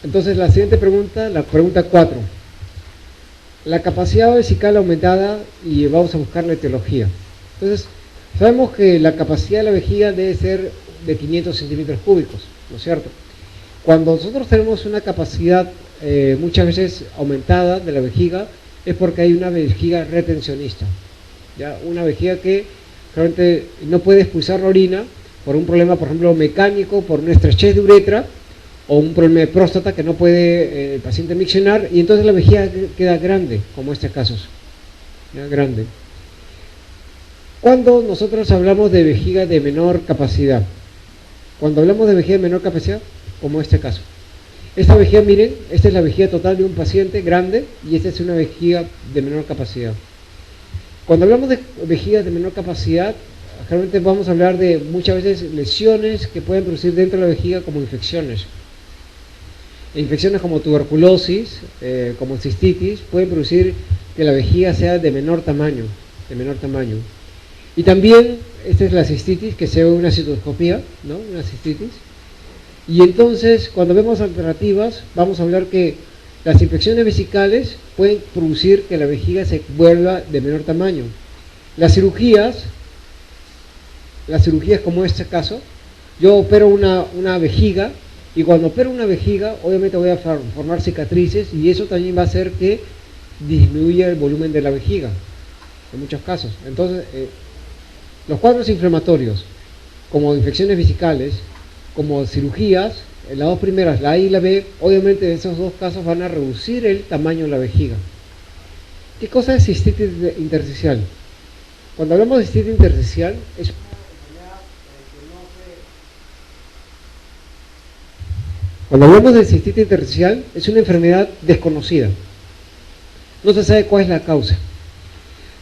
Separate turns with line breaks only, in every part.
Entonces la siguiente pregunta, la pregunta 4. La capacidad vesical aumentada y vamos a buscar la etiología. Entonces, sabemos que la capacidad de la vejiga debe ser de 500 centímetros cúbicos, ¿no es cierto? Cuando nosotros tenemos una capacidad muchas veces aumentada de la vejiga, es porque hay una vejiga retencionista, ¿ya? Una vejiga que realmente no puede expulsar la orina por un problema, por ejemplo, mecánico, por una estrechez de uretra, o un problema de próstata que no puede el paciente miccionar, y entonces la vejiga queda grande, como este caso, ¿ya? Grande. Cuando nosotros hablamos de vejiga de menor capacidad, cuando hablamos de vejiga de menor capacidad, como este caso, esta vejiga, miren, esta es la vejiga total de un paciente grande y esta es una vejiga de menor capacidad. Cuando hablamos de vejiga de menor capacidad, realmente vamos a hablar de muchas veces lesiones que pueden producir dentro de la vejiga como infecciones. Infecciones como tuberculosis, como cistitis, pueden producir que la vejiga sea de menor tamaño, Y también, esta es la cistitis, que se ve una citoscopía, ¿no? Una cistitis. Y entonces, cuando vemos alternativas, vamos a hablar que las infecciones vesicales pueden producir que la vejiga se vuelva de menor tamaño. Las cirugías como este caso, yo opero una vejiga, y cuando opero una vejiga, obviamente voy a formar cicatrices, y eso también va a hacer que disminuya el volumen de la vejiga, en muchos casos. Entonces, los cuadros inflamatorios, como infecciones vesicales, como cirugías, en las dos primeras, la A y la B, obviamente en esos dos casos van a reducir el tamaño de la vejiga. ¿Qué cosa es cistitis intersticial? Cuando hablamos de cistitis intersticial, es Cuando hablamos de cistitis intersticial, es una enfermedad desconocida. No se sabe cuál es la causa.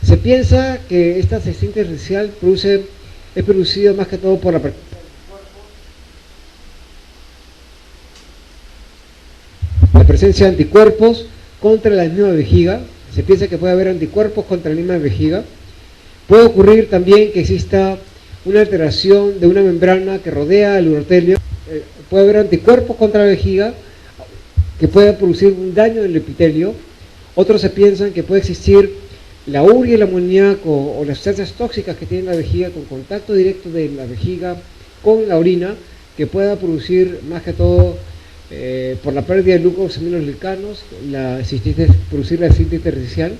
Se piensa que esta cistitis intersticial es producida más que todo por la presencia de anticuerpos contra la misma vejiga. Se piensa que puede haber anticuerpos contra la misma vejiga. Puede ocurrir también que exista una alteración de una membrana que rodea el urotelio. Puede haber anticuerpos contra la vejiga que puedan producir un daño en el epitelio. Otros se piensan que puede existir la urea y el amoníaco o las sustancias tóxicas que tiene la vejiga con contacto directo de la vejiga con la orina, que pueda producir más que todo por la pérdida de glucosaminoglicanos producir la cistitis intersticial.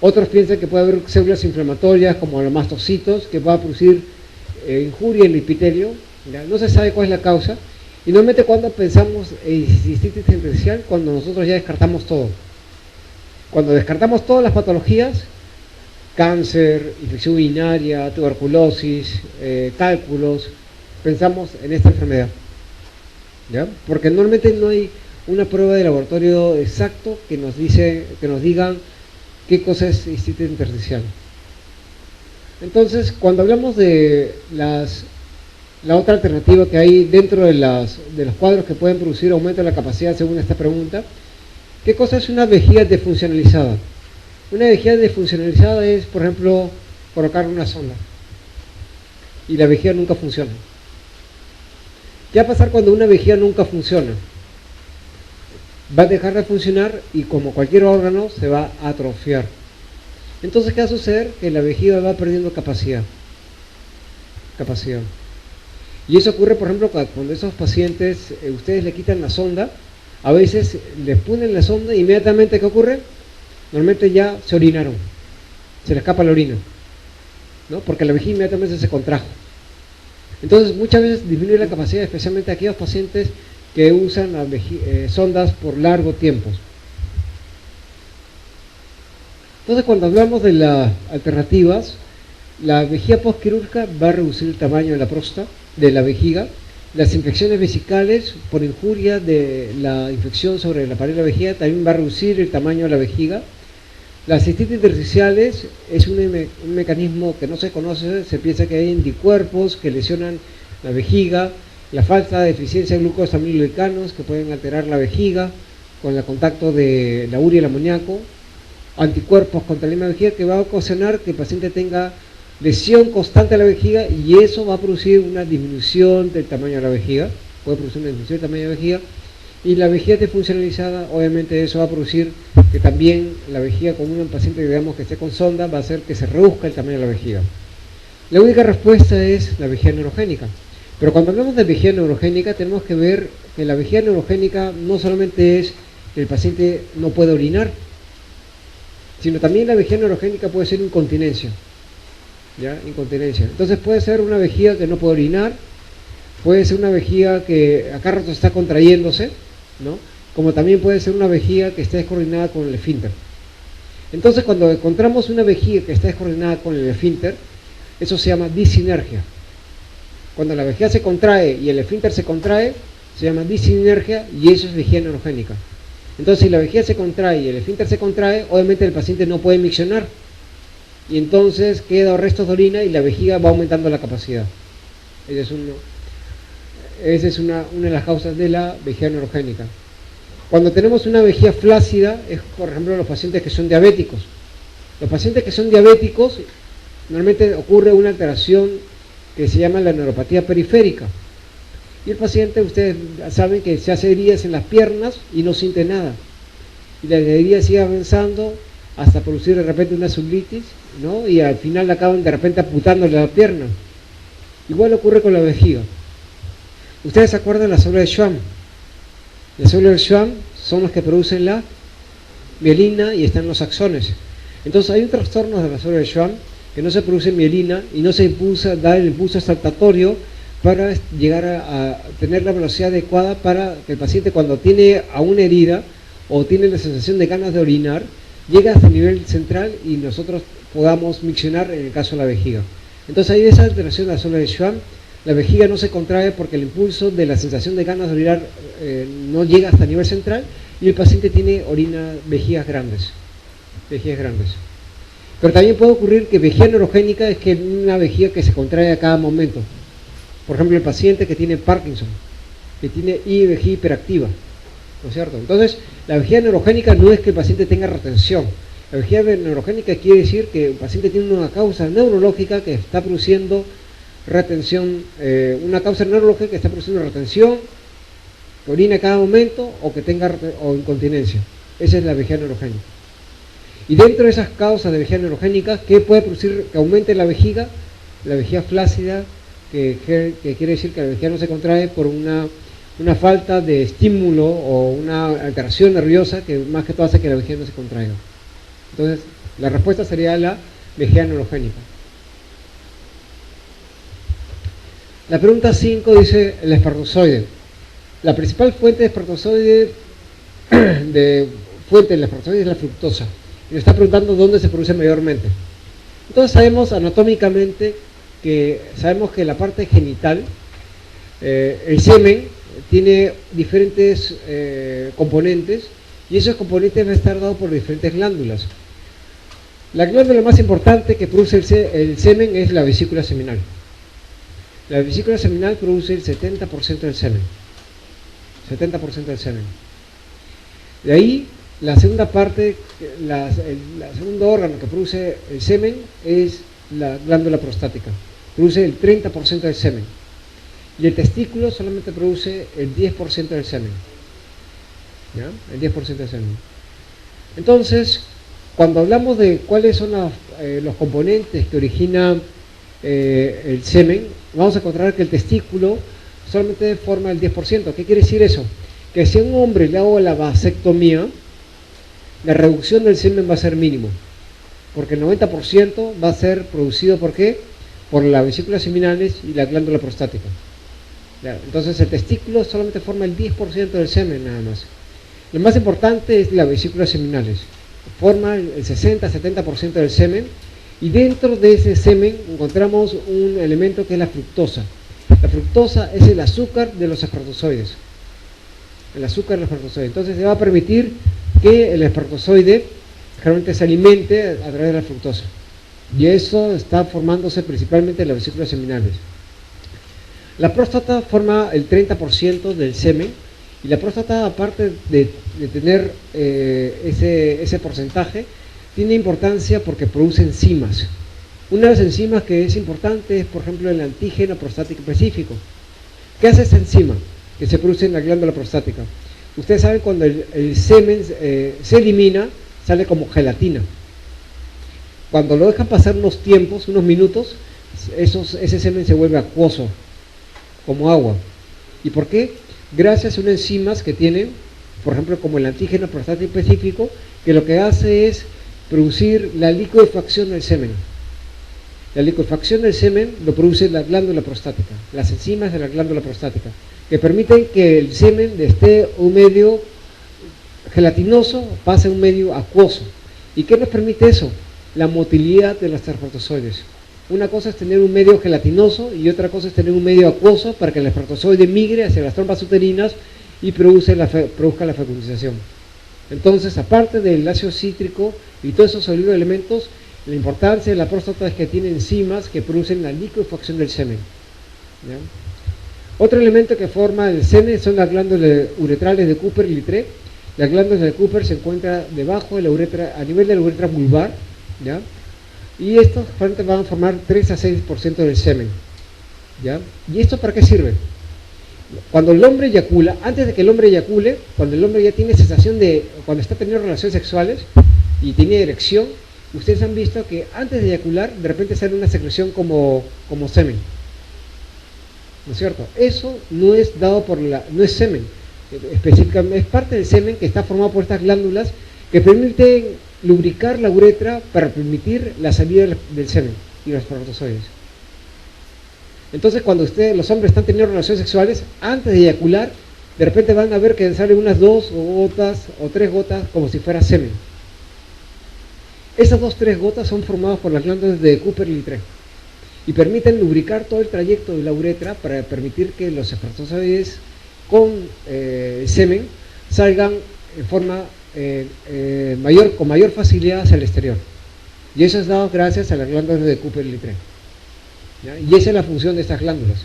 Otros piensan que puede haber células inflamatorias como los mastocitos que puedan producir injuria en el epitelio. ¿Ya? No se sabe cuál es la causa, y normalmente cuando pensamos en cistitis intersticial, cuando nosotros ya descartamos todo. Cuando descartamos todas las patologías, cáncer, infección urinaria, tuberculosis, cálculos, pensamos en esta enfermedad, ¿ya? Porque normalmente no hay una prueba de laboratorio exacto que nos digan qué cosa es cistitis intersticial. Entonces, cuando hablamos de la otra alternativa que hay dentro de los cuadros que pueden producir aumento de la capacidad según esta pregunta, ¿qué cosa es una vejiga desfuncionalizada? Una vejiga desfuncionalizada es, por ejemplo, colocar una sonda y la vejiga nunca funciona. ¿Qué va a pasar cuando una vejiga nunca funciona? Va a dejar de funcionar y, como cualquier órgano, se va a atrofiar. Entonces, ¿qué va a suceder? Que la vejiga va perdiendo capacidad. Y eso ocurre, por ejemplo, cuando esos pacientes, ustedes le quitan la sonda, a veces les ponen la sonda y inmediatamente, ¿qué ocurre? Normalmente ya se orinaron, se les escapa la orina, ¿no? Porque la vejiga inmediatamente se contrajo. Entonces, muchas veces disminuye la capacidad, especialmente aquellos pacientes que usan las sondas por largo tiempo. Entonces, cuando hablamos de las alternativas, la vejiga postquirúrgica va a reducir el tamaño de la próstata, de la vejiga. Las infecciones vesicales por injuria de la infección sobre la pared de la vejiga también va a reducir el tamaño de la vejiga. Las cistitis intersticiales es un mecanismo que no se conoce. Se piensa que hay anticuerpos que lesionan la vejiga, la falta de eficiencia de glucosaminoglicanos que pueden alterar la vejiga con el contacto de la urea y el amoníaco, anticuerpos contra la misma vejiga que va a ocasionar que el paciente tenga lesión constante de la vejiga, y eso va a producir una disminución del tamaño de la vejiga, puede producir una disminución del tamaño de la vejiga, Y la vejiga desfuncionalizada, obviamente eso va a producir que también la vejiga con un paciente, digamos, que esté con sonda, va a hacer que se reduzca el tamaño de la vejiga. La única respuesta es la vejiga neurogénica. Pero cuando hablamos de vejiga neurogénica, tenemos que ver que la vejiga neurogénica no solamente es que el paciente no puede orinar, sino también la vejiga neurogénica puede ser incontinencia. ¿Ya? Incontinencia. Entonces puede ser una vejiga que no puede orinar, puede ser una vejiga que a cada rato está contrayéndose, ¿no? Como también puede ser una vejiga que está descoordinada con el esfínter. Entonces cuando encontramos una vejiga que está descoordinada con el esfínter, eso se llama disinergia. Cuando la vejiga se contrae y el esfínter se contrae, se llama disinergia y eso es vejiga neurogénica. Entonces si la vejiga se contrae y el esfínter se contrae, obviamente el paciente no puede miccionar. Y entonces queda restos de orina y la vejiga va aumentando la capacidad. Esa es una de las causas de la vejiga neurogénica. Cuando tenemos una vejiga flácida, es por ejemplo los pacientes que son diabéticos. Los pacientes que son diabéticos, normalmente ocurre una alteración que se llama la neuropatía periférica. Y el paciente, ustedes saben que se hace heridas en las piernas y no siente nada. Y la herida sigue avanzando hasta producir de repente una celulitis, ¿no? Y al final acaban de repente amputándole la pierna. Igual ocurre con la vejiga. ¿Ustedes se acuerdan de la célula de Schwann? Las células de Schwann son las que producen la mielina y están los axones. Entonces hay un trastorno de la célula de Schwann que no se produce mielina y no se da el impulso saltatorio para llegar a tener la velocidad adecuada para que el paciente cuando tiene a una herida o tiene la sensación de ganas de orinar, llegue hasta el nivel central y nosotros podamos miccionar en el caso de la vejiga. Entonces hay esa alteración de la célula de Schwann. La vejiga no se contrae porque el impulso de la sensación de ganas de orinar no llega hasta el nivel central y el paciente tiene vejigas grandes. Pero también puede ocurrir que vejiga neurogénica es que una vejiga que se contrae a cada momento. Por ejemplo, el paciente que tiene Parkinson, que tiene vejiga hiperactiva, ¿no es cierto? Entonces, la vejiga neurogénica no es que el paciente tenga retención. La vejiga neurogénica quiere decir que el paciente tiene una causa neurológica que está produciendo retención, una causa neurológica que está produciendo retención, que orina a cada momento o que tenga incontinencia. Esa es la vejiga neurogénica. Y dentro de esas causas de vejiga neurogénica, ¿qué puede producir que aumente la vejiga? La vejiga flácida, que quiere decir que la vejiga no se contrae por una falta de estímulo o una alteración nerviosa que más que todo hace que la vejiga no se contraiga. Entonces, la respuesta sería la vejiga neurogénica. La pregunta 5 dice el espermatozoide. La principal fuente de espermatozoide es la fructosa. Y me está preguntando dónde se produce mayormente. Entonces sabemos anatómicamente sabemos que la parte genital, el semen, tiene diferentes componentes y esos componentes van a estar dados por diferentes glándulas. La glándula más importante que produce el semen es la vesícula seminal. La vesícula seminal produce el 70% del semen. 70% del semen. De ahí, la segunda parte, el segundo órgano que produce el semen es la glándula prostática. Produce el 30% del semen. Y el testículo solamente produce el 10% del semen. ¿Ya? El 10% del semen. Entonces, cuando hablamos de cuáles son los componentes que originan el semen, vamos a encontrar que el testículo solamente forma el 10%. ¿Qué quiere decir eso? Que si a un hombre le hago la vasectomía, la reducción del semen va a ser mínimo, porque el 90% va a ser producido ¿por qué? Por las vesículas seminales y la glándula prostática. Entonces el testículo solamente forma el 10% del semen nada más. Lo más importante es las vesículas seminales, forma el 60-70% del semen, y dentro de ese semen encontramos un elemento que es la fructosa. La fructosa es el azúcar de los espermatozoides. El azúcar de los espermatozoides. Entonces se va a permitir que el espermatozoide realmente se alimente a través de la fructosa. Y eso está formándose principalmente en las vesículas seminales. La próstata forma el 30% del semen, y la próstata, aparte de tener ese porcentaje, tiene importancia porque produce enzimas. Una de las enzimas que es importante es, por ejemplo, el antígeno prostático específico. ¿Qué hace esta enzima que se produce en la glándula prostática? Ustedes saben cuando el semen se elimina, sale como gelatina. Cuando lo dejan pasar unos tiempos, unos minutos, ese semen se vuelve acuoso, como agua. ¿Y por qué? Gracias a unas enzimas que tienen, por ejemplo, como el antígeno prostático específico, que lo que hace es producir la liquefacción del semen. La liquefacción del semen lo produce la glándula prostática, las enzimas de la glándula prostática, que permiten que el semen de un medio gelatinoso pase a un medio acuoso. ¿Y qué nos permite eso? La motilidad de los espermatozoides. Una cosa es tener un medio gelatinoso y otra cosa es tener un medio acuoso para que el espermatozoide migre hacia las trompas uterinas y produzca la fecundización. Entonces, aparte del ácido cítrico y todos esos oligoelementos, la importancia de la próstata es que tiene enzimas que producen la liquefacción del semen. ¿Ya? Otro elemento que forma el semen son las glándulas uretrales de Cooper y Littré. Las glándulas de Cooper se encuentran debajo de la uretra, a nivel de la uretra vulvar, ¿ya? Y estos van a formar 3 a 6% del semen, ¿ya? ¿Y esto para qué sirve? Cuando el hombre eyacula, antes de que el hombre eyacule, cuando el hombre ya tiene sensación cuando está teniendo relaciones sexuales y tiene erección, ustedes han visto que antes de eyacular, de repente sale una secreción como semen, ¿no es cierto? Eso no es dado no es semen, específicamente es parte del semen que está formado por estas glándulas que permiten lubricar la uretra para permitir la salida del semen y los espermatozoides. Entonces, cuando los hombres están teniendo relaciones sexuales, antes de eyacular, de repente van a ver que salen unas 2 gotas o 3 gotas como si fuera semen. Esas 2 o 3 gotas son formadas por las glándulas de Cooper y Littré y permiten lubricar todo el trayecto de la uretra para permitir que los espermatozoides con semen salgan en forma con mayor facilidad hacia el exterior. Y eso es dado gracias a las glándulas de Cooper y Littré. ¿Ya? Y esa es la función de estas glándulas.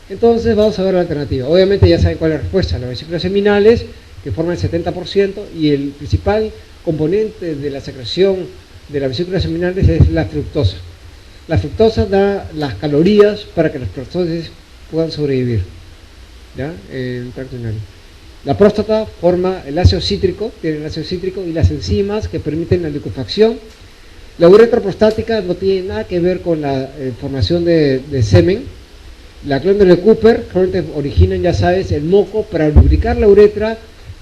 Entonces vamos a ver la alternativa. Obviamente ya saben cuál es la respuesta. Las vesículas seminales, que forman el 70%, y el principal componente de la secreción de las vesículas seminales es la fructosa. La fructosa da las calorías para que los espermatozoides puedan sobrevivir, ¿ya? En el tracto urinario. La próstata forma el ácido cítrico, tiene el ácido cítrico y las enzimas que permiten la liquefacción. La uretra prostática no tiene nada que ver con la formación de semen. La glándula de Cooper originan, ya sabes, el moco para lubricar la uretra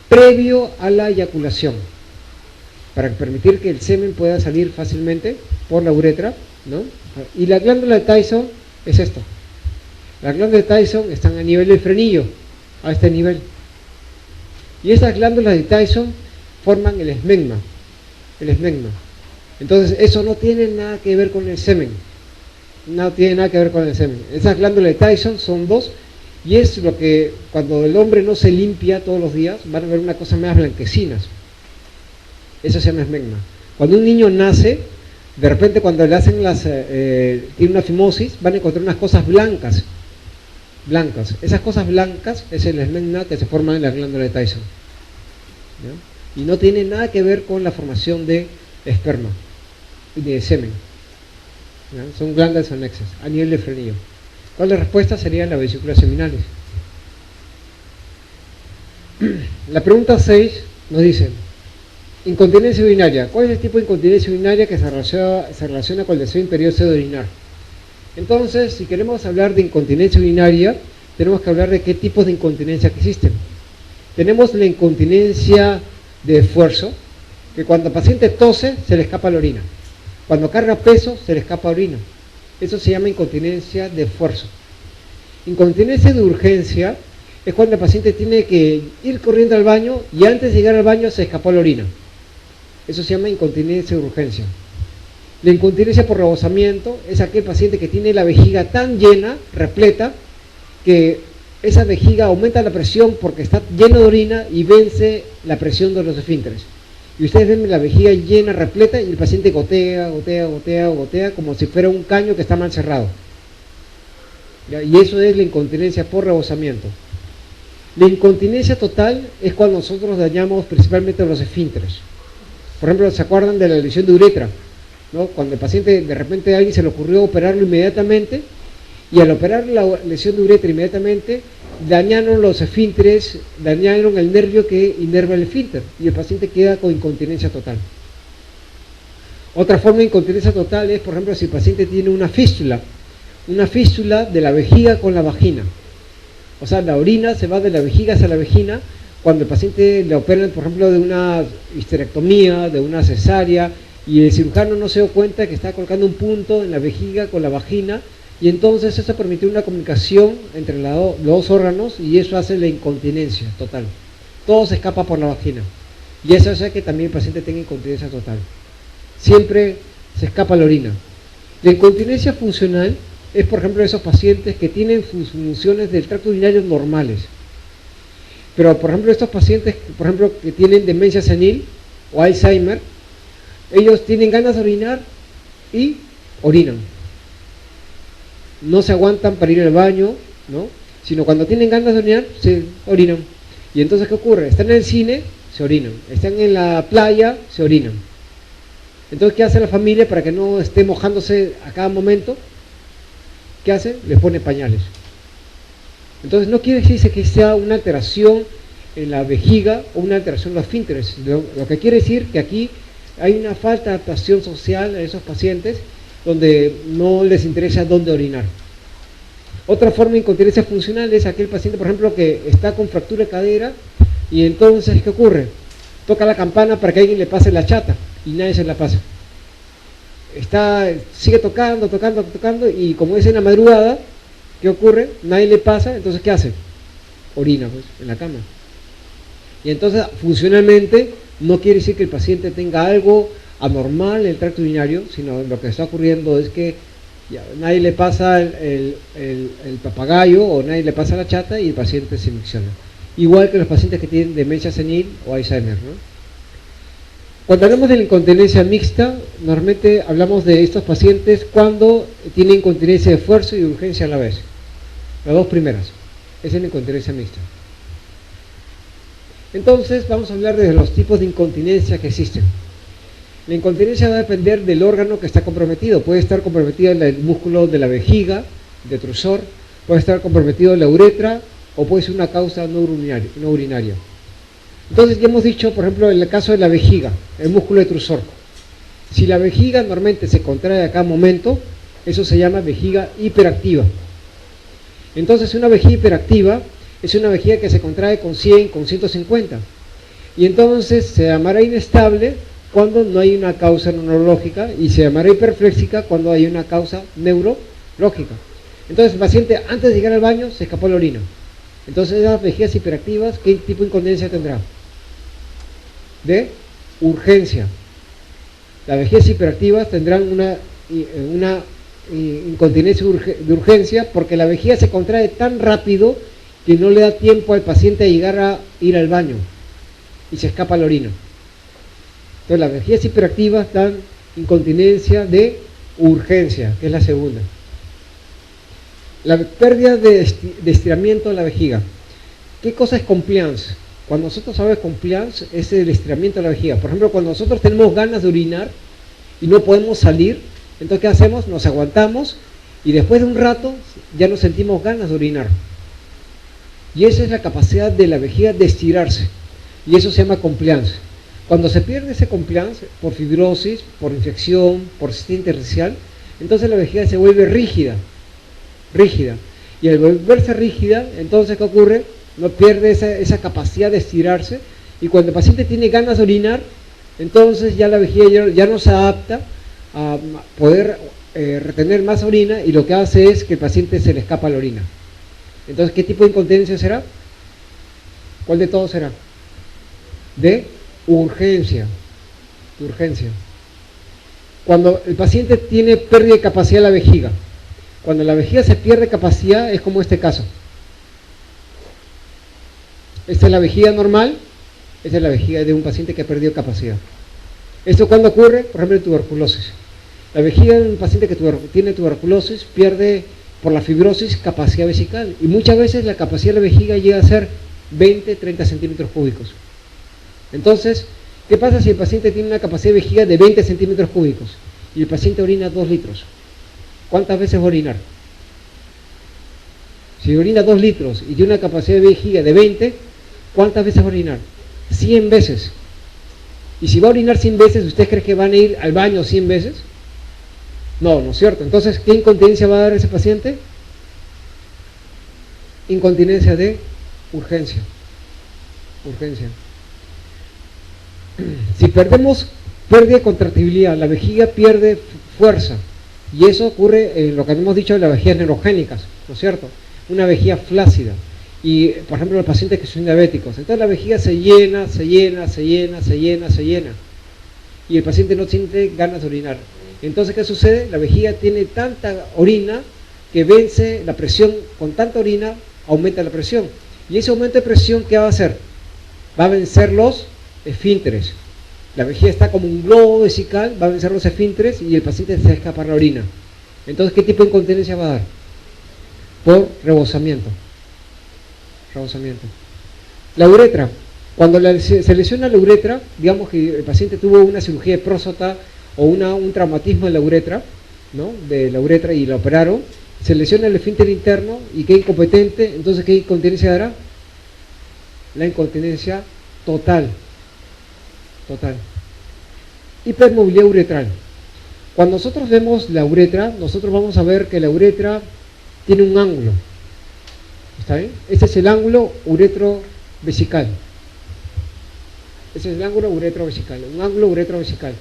previo a la eyaculación, para permitir que el semen pueda salir fácilmente por la uretra, ¿no? Y la glándula de Tyson es esto. Las glándulas de Tyson están a nivel del frenillo, a este nivel. Y estas glándulas de Tyson forman el esmegma. Entonces, eso no tiene nada que ver con el semen. No tiene nada que ver con el semen. Esas glándulas de Tyson son 2, y es lo que, cuando el hombre no se limpia todos los días, van a ver una cosa más blanquecinas. Eso se llama esmegma. Cuando un niño nace, de repente cuando le hacen tiene una fimosis, van a encontrar unas cosas blancas. Esas cosas blancas es el esmegma que se forma en la glándula de Tyson, ¿ya? Y no tiene nada que ver con la formación de esperma y de semen, ¿ya? Son glándulas anexas a nivel de frenillo. ¿Cuál es la respuesta? Serían las vesículas seminales. La pregunta 6 nos dice: incontinencia urinaria. ¿Cuál es el tipo de incontinencia urinaria que se relaciona con el deseo imperioso de orinar? Entonces, si queremos hablar de incontinencia urinaria, tenemos que hablar de qué tipos de incontinencia que existen. Tenemos la incontinencia de esfuerzo, que cuando el paciente tose, se le escapa la orina. Cuando carga peso, se le escapa orina. Eso se llama incontinencia de esfuerzo. Incontinencia de urgencia es cuando el paciente tiene que ir corriendo al baño y antes de llegar al baño se escapó la orina. Eso se llama incontinencia de urgencia. La incontinencia por rebosamiento es aquel paciente que tiene la vejiga tan llena, repleta, que esa vejiga aumenta la presión porque está lleno de orina y vence la presión de los esfínteres. Y ustedes ven la vejiga llena, repleta, y el paciente gotea como si fuera un caño que está mal cerrado. ¿Ya? Y eso es la incontinencia por rebosamiento. La incontinencia total es cuando nosotros dañamos principalmente los esfínteres. Por ejemplo, ¿se acuerdan de la lesión de uretra? ¿No? Cuando el paciente, de repente a alguien se le ocurrió operarlo inmediatamente, y al operar la lesión de uretra inmediatamente, dañaron los esfínteres, dañaron el nervio que inerva el esfínter y el paciente queda con incontinencia total. Otra forma de incontinencia total es, por ejemplo, si el paciente tiene una fístula de la vejiga con la vagina. O sea, la orina se va de la vejiga hacia la vagina cuando el paciente le operan, por ejemplo, de una histerectomía, de una cesárea, y el cirujano no se dio cuenta que está colocando un punto en la vejiga con la vagina, y entonces eso permite una comunicación entre los dos órganos y eso hace la incontinencia total. Todo se escapa por la vagina y eso hace que también el paciente tenga incontinencia total. Siempre se escapa la orina. La incontinencia funcional es, por ejemplo, esos pacientes que tienen funciones del tracto urinario normales. Pero, por ejemplo, estos pacientes, por ejemplo, que tienen demencia senil o Alzheimer, ellos tienen ganas de orinar y orinan. No se aguantan para ir al baño, ¿no? Sino cuando tienen ganas de orinar, se orinan. Y entonces, ¿qué ocurre? Están en el cine, se orinan. Están en la playa, se orinan. Entonces, ¿qué hace la familia para que no esté mojándose a cada momento? ¿Qué hace? Les pone pañales. Entonces, no quiere decir que sea una alteración en la vejiga o una alteración en los esfínteres. Lo que quiere decir que aquí hay una falta de adaptación social a esos pacientes donde no les interesa dónde orinar. Otra forma de incontinencia funcional es aquel paciente, por ejemplo, que está con fractura de cadera y entonces, ¿qué ocurre? Toca la campana para que alguien le pase la chata y nadie se la pasa. Sigue tocando y como es en la madrugada, ¿qué ocurre? Nadie le pasa, entonces ¿qué hace? Orina, pues, en la cama. Y entonces, funcionalmente, no quiere decir que el paciente tenga algo anormal en el tracto urinario, sino lo que está ocurriendo es que nadie le pasa el papagayo o nadie le pasa la chata y el paciente se micciona. Igual que los pacientes que tienen demencia senil o Alzheimer, ¿no? Cuando hablamos de la incontinencia mixta, normalmente hablamos de estos pacientes cuando tienen incontinencia de esfuerzo y de urgencia a la vez. Las dos primeras. Esa es la incontinencia mixta. Entonces, vamos a hablar de los tipos de incontinencia que existen. La incontinencia va a depender del órgano que está comprometido. Puede estar comprometido el músculo de la vejiga, detrusor, puede estar comprometido la uretra o puede ser una causa no urinaria. Entonces ya hemos dicho, por ejemplo, en el caso de la vejiga, el músculo detrusor. Si la vejiga normalmente se contrae a cada momento, eso se llama vejiga hiperactiva. Entonces una vejiga hiperactiva es una vejiga que se contrae con 100, con 150. Y entonces se llamará inestable cuando no hay una causa neurológica y se llamará hiperfléxica cuando hay una causa neurológica. Entonces el paciente antes de llegar al baño se escapó la orina. Entonces esas vejigas hiperactivas, ¿qué tipo de incontinencia tendrá? De urgencia. Las vejigas hiperactivas tendrán una incontinencia de urgencia porque la vejiga se contrae tan rápido que no le da tiempo al paciente a llegar a ir al baño y se escapa la orina. Entonces las vejigas hiperactivas dan incontinencia de urgencia, que es la segunda. La pérdida de estiramiento de la vejiga. ¿Qué cosa es compliance? Cuando nosotros hablamos de compliance es el estiramiento de la vejiga. Por ejemplo, cuando nosotros tenemos ganas de orinar y no podemos salir, entonces ¿qué hacemos? Nos aguantamos y después de un rato ya no sentimos ganas de orinar. Y esa es la capacidad de la vejiga de estirarse. Y eso se llama compliance. Cuando se pierde ese compliance por fibrosis, por infección, por cistitis intersticial, entonces la vejiga se vuelve rígida. Y al volverse rígida, entonces ¿qué ocurre? No pierde esa capacidad de estirarse y cuando el paciente tiene ganas de orinar, entonces ya la vejiga ya no se adapta a poder retener más orina y lo que hace es que el paciente se le escapa la orina. Entonces, ¿qué tipo de incontinencia será? ¿Cuál de todos será? De urgencia. Cuando el paciente tiene pérdida de capacidad de la vejiga, cuando la vejiga se pierde capacidad es como este caso. Esta es la vejiga normal, esta es la vejiga de un paciente que ha perdido capacidad. ¿Esto cuándo ocurre? Por ejemplo, en tuberculosis. La vejiga de un paciente que tiene tuberculosis pierde por la fibrosis capacidad vesical y muchas veces la capacidad de la vejiga llega a ser 20-30 centímetros cúbicos. Entonces, ¿qué pasa si el paciente tiene una capacidad de vejiga de 20 centímetros cúbicos y el paciente orina 2 litros? ¿Cuántas veces va a orinar? Si orina 2 litros y tiene una capacidad de vejiga de 20, ¿cuántas veces va a orinar? 100 veces. Y si va a orinar 100 veces, ¿usted cree que van a ir al baño 100 veces? No, no es cierto. Entonces, ¿qué incontinencia va a dar ese paciente? Incontinencia de urgencia. Urgencia. Si perdemos pérdida de contractibilidad, la vejiga pierde fuerza. Y eso ocurre en lo que hemos dicho de las vejigas neurogénicas, ¿no es cierto? Una vejiga flácida. Y, por ejemplo, los pacientes que son diabéticos. Entonces la vejiga se llena, se llena, se llena, se llena, se llena. Y el paciente no siente ganas de orinar. Entonces, ¿qué sucede? La vejiga tiene tanta orina que vence la presión. Con tanta orina aumenta la presión. Y ese aumento de presión, ¿qué va a hacer? Va a vencer los esfínteres. La vejiga está como un globo vesical, va a vencer los esfínteres y el paciente se va a escapar la orina. Entonces, ¿qué tipo de incontinencia va a dar? Por rebosamiento. Rebosamiento. La uretra. Cuando se lesiona la uretra, digamos que el paciente tuvo una cirugía de próstata o un traumatismo en la uretra, ¿no? De la uretra y la operaron, se lesiona el esfínter interno y queda incompetente, entonces ¿qué incontinencia dará? La incontinencia total. Total. Hipermovilidad uretral. Cuando nosotros vemos la uretra, nosotros vamos a ver que la uretra tiene un ángulo. ¿Está bien? Este es el ángulo uretrovesical. Ese es el ángulo uretrovesical, un ángulo uretrovesical.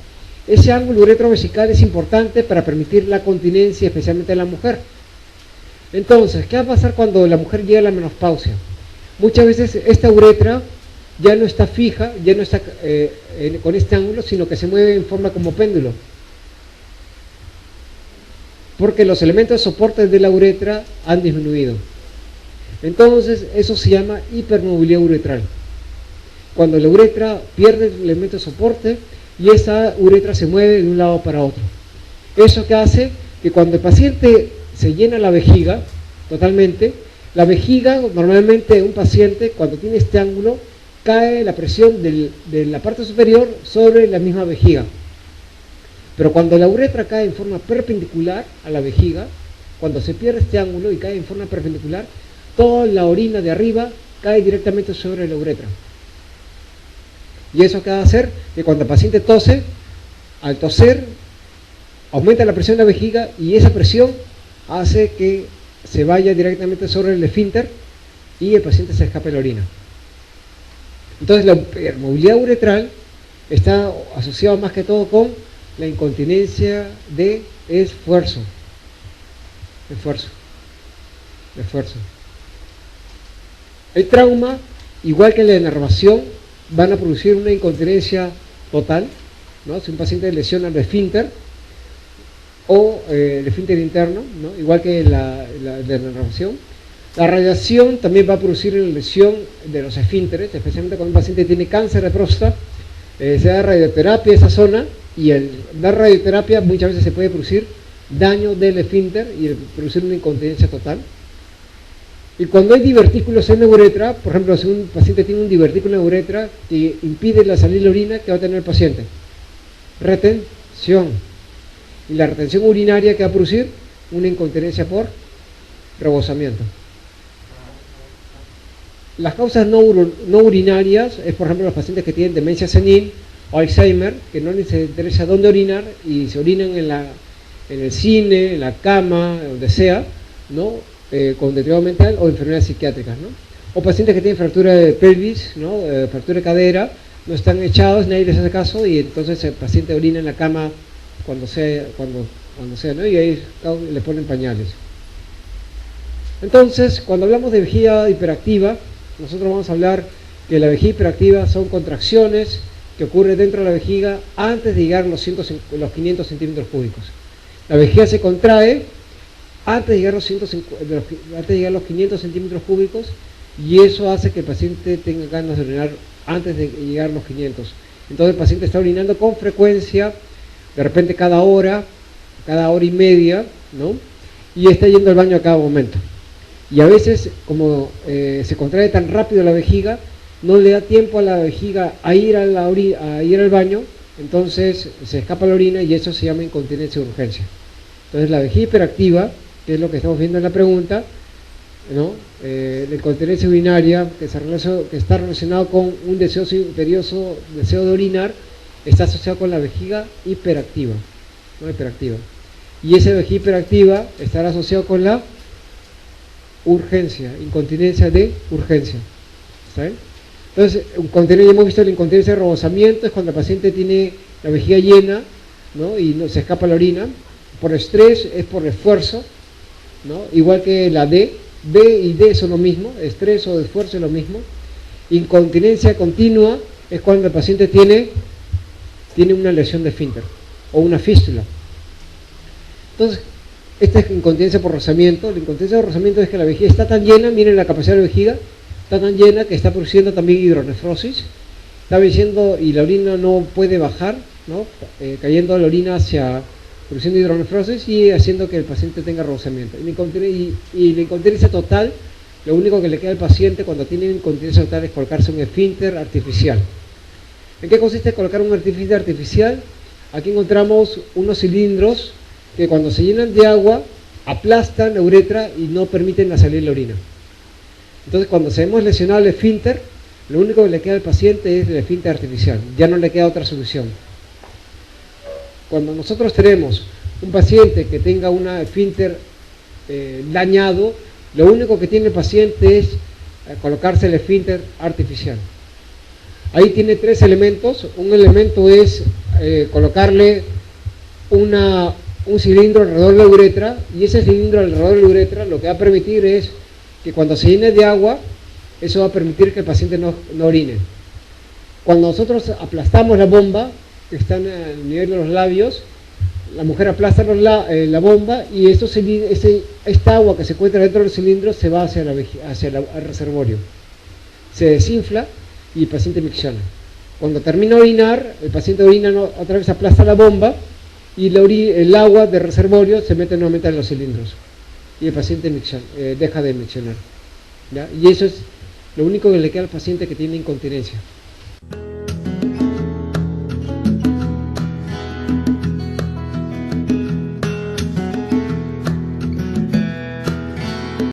Ese ángulo uretrovesical es importante para permitir la continencia, especialmente en la mujer. Entonces, ¿qué va a pasar cuando la mujer llega a la menopausia? Muchas veces esta uretra ya no está fija, ya no está con este ángulo, sino que se mueve en forma como péndulo. Porque los elementos de soporte de la uretra han disminuido. Entonces, eso se llama hipermovilidad uretral. Cuando la uretra pierde el elemento de soporte y esa uretra se mueve de un lado para otro. Eso que hace que cuando el paciente se llena la vejiga totalmente, la vejiga, normalmente un paciente cuando tiene este ángulo, cae la presión de la parte superior sobre la misma vejiga. Pero cuando la uretra cae en forma perpendicular a la vejiga, cuando se pierde este ángulo y cae en forma perpendicular, toda la orina de arriba cae directamente sobre la uretra. Y eso que va a hacer que cuando el paciente tose, al toser, aumenta la presión de la vejiga y esa presión hace que se vaya directamente sobre el esfínter y el paciente se escape la orina. Entonces la movilidad uretral está asociada más que todo con la incontinencia de esfuerzo. El trauma, igual que la denervación, van a producir una incontinencia total, ¿no? Si un paciente lesiona el esfínter o el esfínter interno, ¿no? Igual que la denervación. La radiación también va a producir una lesión de los esfínteres, especialmente cuando un paciente tiene cáncer de próstata, se da radioterapia a esa zona y al dar radioterapia muchas veces se puede producir daño del esfínter y producir una incontinencia total. Y cuando hay divertículos en la uretra, por ejemplo, si un paciente tiene un divertículo en la uretra que impide la salida de la orina, ¿qué va a tener el paciente? Retención. Y la retención urinaria que va a producir una incontinencia por rebosamiento. Las causas no urinarias es, por ejemplo, los pacientes que tienen demencia senil o Alzheimer, que no les interesa dónde orinar y se orinan en el cine, en la cama, donde sea, ¿no? Con deterioro mental o enfermedades psiquiátricas, ¿no? O pacientes que tienen fractura de pelvis, ¿no? Fractura de cadera, no están echados, nadie les hace caso y entonces el paciente orina en la cama cuando sea, ¿no? Y ahí le ponen pañales. Entonces, cuando hablamos de vejiga hiperactiva, nosotros vamos a hablar que la vejiga hiperactiva son contracciones que ocurren dentro de la vejiga antes de llegar a los 500 centímetros cúbicos. La vejiga se contrae antes de llegar a los 500 centímetros cúbicos y eso hace que el paciente tenga ganas de orinar antes de llegar a los 500. Entonces el paciente está orinando con frecuencia, de repente cada hora y media, ¿no? Y está yendo al baño a cada momento. Y a veces, como se contrae tan rápido la vejiga, no le da tiempo a la vejiga a ir al baño, entonces se escapa la orina y eso se llama incontinencia de urgencia. Entonces la vejiga hiperactiva, que es lo que estamos viendo en la pregunta, ¿no? La incontinencia urinaria, que está relacionado con un deseo imperioso, deseo de orinar, está asociado con la vejiga hiperactiva, ¿no? Hiperactiva. Y esa vejiga hiperactiva estará asociado con la urgencia, incontinencia de urgencia. ¿Está bien? Entonces, ya hemos visto la incontinencia de rebosamiento, es cuando el paciente tiene la vejiga llena, ¿no? Y no, se escapa la orina. Por estrés es por esfuerzo, ¿no? Igual que la D, B y D son lo mismo, estrés o esfuerzo es lo mismo. Incontinencia continua es cuando el paciente tiene una lesión de esfínter o una fístula. Entonces, esta es incontinencia por rozamiento. La incontinencia por rozamiento es que la vejiga está tan llena, miren la capacidad de la vejiga, está tan llena que está produciendo también hidronefrosis, está diciendo, y la orina no puede bajar, ¿no? Cayendo la orina hacia, produciendo hidronefrosis y haciendo que el paciente tenga rebosamiento. Y la incontinencia total, lo único que le queda al paciente cuando tiene incontinencia total es colocarse un esfínter artificial. ¿En qué consiste colocar un esfínter artificial? Aquí encontramos unos cilindros que cuando se llenan de agua aplastan la uretra y no permiten la salida de la orina. Entonces, cuando se hemos lesionado el esfínter, lo único que le queda al paciente es el esfínter artificial, ya no le queda otra solución. Cuando nosotros tenemos un paciente que tenga un esfínter dañado, lo único que tiene el paciente es colocarse el esfínter artificial. Ahí tiene tres elementos. Un elemento es colocarle un cilindro alrededor de la uretra, y ese cilindro alrededor de la uretra lo que va a permitir es que cuando se llene de agua, eso va a permitir que el paciente no orine. Cuando nosotros aplastamos la bomba, que está al nivel de los labios, la mujer aplasta la bomba y esta agua que se encuentra dentro del cilindro se va hacia el reservorio. Se desinfla y el paciente micciona. Cuando termina de orinar, el paciente orina, otra vez aplasta la bomba y el agua del reservorio se mete nuevamente en los cilindros y el paciente deja de miccionar, ¿ya? Y eso es lo único que le queda al paciente que tiene incontinencia.